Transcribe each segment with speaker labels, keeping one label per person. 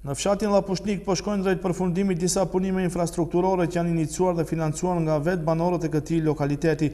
Speaker 1: Në fshatin Llapushnik po shkojnë drejt përfundimit disa punime infrastrukturore që janë iniciuar dhe financuar nga vetë banorët e këtij lokaliteti.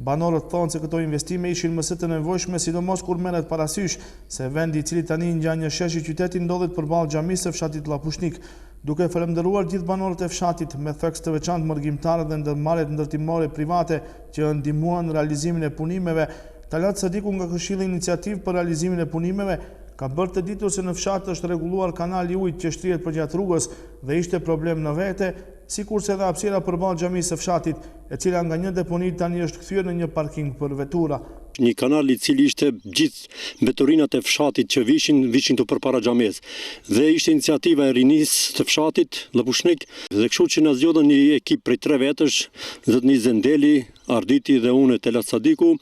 Speaker 1: Banorët thonë se këto investime ishin më së të nevojshme, sidomos kur merret parasysh se vendi i cili tani ngjan një shesh i qytetit ndodhet përballë xhamisë së fshatit Llapushnik. Duke falendëruar gjithë banorët e fshatit me theks të veçantë mërgjimtarë dhe ndërmarrjet ndërtimore private që ndihmuan në realizimin e punimeve, Talat Sadiku nga Këshilli Iniciativë për realizimin e punimeve ka bërë të ditur se në fshat është rregulluar kanali i ujit që shtrihet përgjatë rrugës dhe ishte problem në vete, sikurse edhe hapësira përballë xhamisë së fshatit, e cila nga një deponi tani është kthyer në një parking për vetura.
Speaker 2: Një kanal i cili ishte gjithë veturinat e fshatit që vishin të përpara xhamisë. Dhe ishte iniciativa e rinisë të fshatit Llapushnik dhe kështu që na zgjodhen një ekip prej 3 vetësh, zotni Zendeli, Arditi dhe unë Talat Sadiku,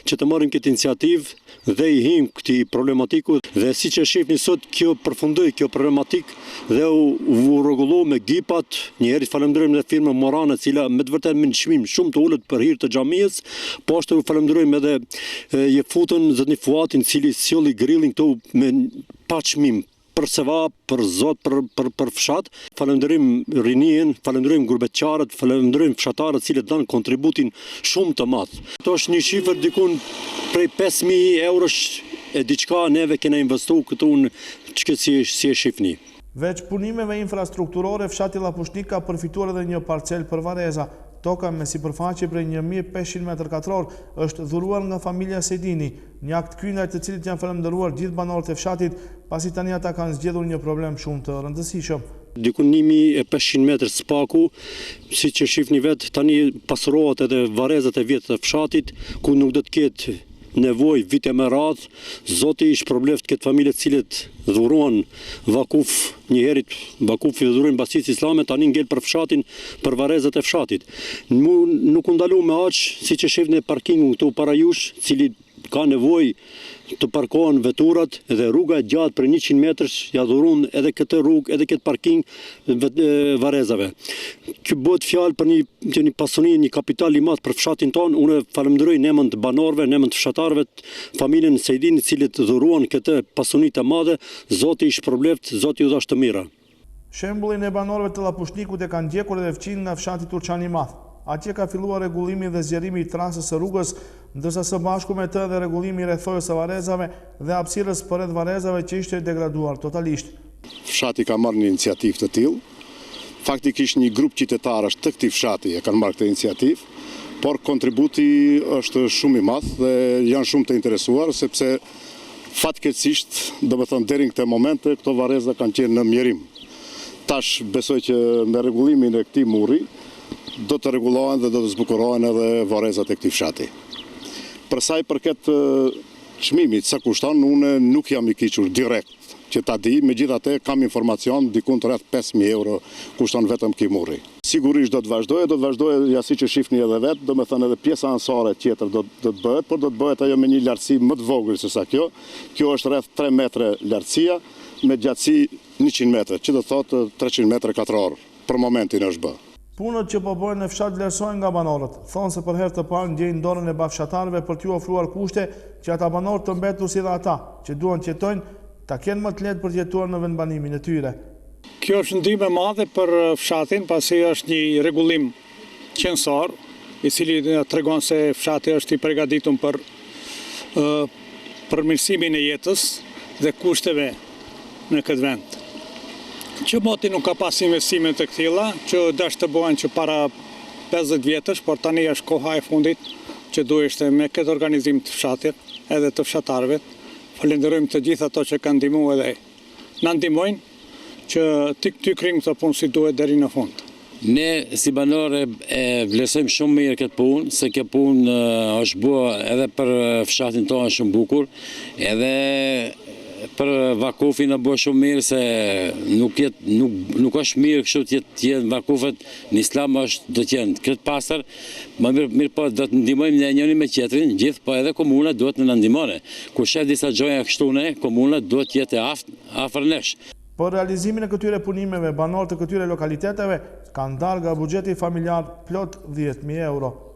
Speaker 2: që të marrim këtë iniciativë dhe i him këtij problematiku dhe siç e shihni sot kjo përfundoi kjo problematik dhe u rregullu me gipat. Njëherë falenderojmë dhe firmën Morane, e cila me të vërtetë me çmim shumë të ulët për hir të xhamisë, po ashtu falenderojmë edhe je futën zotni Fuatin, i cili sjolli grillin këtu me pa çmim. Për seva, për zot, për fshat, falenderim rinien, falenderim gurbetçarët, falenderim fshatarët cilët dhanë kontributin shumë të madh. Këto është një shifër dikun prej 5.000 eurosh e diçka neve kena investu këtu në çka si e shifni.
Speaker 1: Veç punimeve infrastrukturore, fshati Llapushnik ka përfituar edhe një parcel për vareza. Toka me sipërfaqe prej 1500 m2 është dhuruar nga familja Sedini, një akt ky ndaj të cilit janë falendëruar gjithë banorët e fshatit, pasi tani ata kanë zgjedhur një problem shumë të rëndësishëm.
Speaker 2: Dikun 1500 metër spaku, siç e shihni vet, tani pasurohet edhe varezat e vjetra të fshatit, ku nuk do të ketë nevojë vite me radhë. Zoti i shpërbleft këtë familje të cilët dhuruan vakuf, njëherët vakuf i dhuruan Basisë Islame, tani ngel për fshatin, për varezat e fshatit. Nuk u ndalu me aq, siç e shihni parkingun këtu para jush, cili ka nevojë të parkohen veturat dhe rruga e gjatë për 100 metrash ja dhurun edhe këtë rrugë, edhe këtë parking varezave. Kjo bëhet fjalë për një pasuni, një kapital i madh për fshatin tonë. Unë falenderoj në emër të banorëve, në emër të fshatarëve, familjen Sejdini, të cilët dhuruan këtë pasuni të madhe. Zoti i shpërbleft, Zoti u dhash të mira.
Speaker 1: Shembullin e banorëve të Llapushnikut e kanë ndjekur edhe fqin nga fshati Turçani i Madh. Atje ka filluar rregullimi dhe zgjerimi i trasës së rrugës, ndërsa së bashku me të dhe rregullimi i rrethojës së varezave dhe hapësirës përreth varezave që ishte degraduar totalisht.
Speaker 3: Fshati ka marrë një iniciativë të tillë. Faktikisht një grup qytetarësh të këtij fshati e kanë marrë këtë iniciativë, por kontributi është shumë i madh dhe janë shumë të interesuar sepse fatkeqësisht, domethënë deri në këtë moment këto vareza kanë qenë në mjerim. Tash besoj që me rregullimin e këtij murri do të rregullohen dhe do të zbukurohen edhe varezat e këtij fshati. Për sa i përket çmimit sa kushton, unë nuk jam i kiqur direkt që ta di, megjithatë kam informacion diku rreth 5.000 euro kushton vetëm ky murri. Sigurisht do të vazhdojë ja siç e shihni edhe vet, domethënë edhe pjesa ansore tjetër do të bëhet, por do të bëhet ajo me një lartësi më të vogël se sa kjo. Kjo është rreth 3 metra lartësia me gjatësi 100 metra, që do të thotë 300 metra katror. Për momentin është bë.
Speaker 1: Punët që po bëhen në fshat vlerësohen nga banorët. Thonë se për herë të parë ndjejnë dorën e bafshatarëve për t'u ofruar kushte që ata banorë të mbetur si dhe ata, që duan të jetojnë, ta kenë më të lehtë për të jetuar në vendbanimin e tyre.
Speaker 4: Kjo është ndihmë e madhe për fshatin, pasi është një rregullim qendror, i cili tregon se fshati është i përgatitur për përmirësimin e jetës dhe kushteve në këtë vend. Që moti nuk ka pas investime të këtilla, që dash të bëhen që para 50 vjetësh, por tani është koha e fundit që duheshte me këtë organizim të fshatit edhe të fshatarëve. Falenderojmë të gjithë ato që kanë ndihmuar edhe na ndihmojnë që të kryejmë këtë punë si duhet deri në fund.
Speaker 5: Ne si banorë vlerësojmë shumë mirë këtë punë, se kjo punë është bërë edhe për fshatin tonë shumë bukur, edhe për vakufin në bërë shumë mirë, se nuk është mirë kështu të jenë vakufet në islam, do të jenë këtë pastër, më mirë po do të ndihmojmë ne njëri me tjetrin, gjithë, po edhe komuna duhet në ndihmone. Kur shef disa gjoja kështune, komuna duhet të jetë afër nesh.
Speaker 1: Për realizimin e këtyre punimeve, banorët të këtyre lokaliteteve kanë dalë nga buxheti familjar plot 10.000 euro.